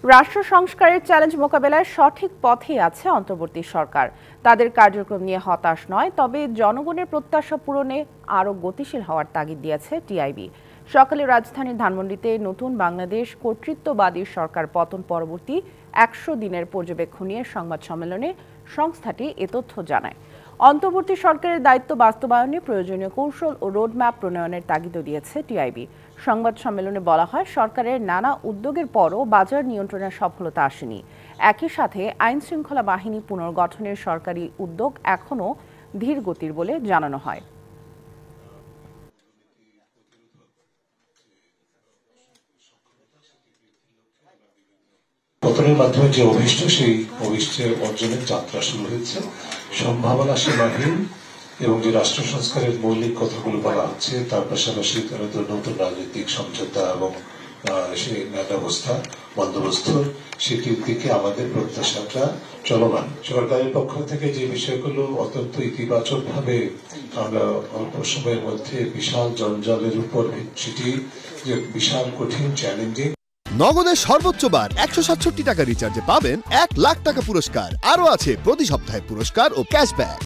রাষ্ট্র সংস্কারের চ্যালেঞ্জ মোকাবেলায় সঠিক পথেই আছে অন্তর্বর্তী সরকার। তাদের কার্যক্রম নিয়ে হতাশ নয়, তবে জনগণের প্রত্যাশা পূরণে আরও গতিশীল হওয়ার তাগিদ দিয়েছে টিআইবি। সকালে রাজধানীর ধানমন্ডিতে নতুন বাংলাদেশ কর্তৃত্ববাদী সরকার পতন পরবর্তী ১০০ দিনের পর্যবেক্ষণ নিয়ে সংবাদ সম্মেলনে সংস্থাটি এ তথ্য জানায়। অন্তর্বর্তী সরকারের দায়িত্ব বাস্তবায়নে প্রয়োজনীয় কৌশল ও রোডম্যাপ প্রণয়নের তাগিদও দিয়েছে টিআইবি। সংবাদ সম্মেলনে বলা হয়, সরকারের নানা উদ্যোগের পরও বাজার নিয়ন্ত্রণের সফলতা আসেনি। একই সাথে আইন শৃঙ্খলা বাহিনী পুনর্গঠনের সরকারি উদ্যোগ এখনও ধীর গতির বলে জানানো হয়। পতনের মাধ্যমে যে অভিষ্ট, সেই অভিষ্টের অর্জনের যাত্রা শুরু হয়েছে। সম্ভাবনা সীমাহীন এবং যে রাষ্ট্র সংস্কারের মৌলিক কথাগুলো বলা হচ্ছে, তার পাশাপাশি নতুন রাজনৈতিক সমঝোতা এবং সেই ব্যবস্থা বন্দোবস্ত, সেটির দিকে আমাদের প্রত্যাশাটা চলমান। সরকারের পক্ষ থেকে যে বিষয়গুলো অত্যন্ত ইতিবাচক ভাবে আমরা অল্প সময়ের মধ্যে বিশাল জঞ্জালের উপর, সেটি যে বিশাল কঠিন চ্যালেঞ্জিং। নগদের সর্বোচ্চ বার ১৬৭ টাকা রিচার্জে পাবেন ১ লাখ টাকা পুরস্কার। আরও আছে প্রতি সপ্তাহে পুরস্কার ও ক্যাশব্যাক।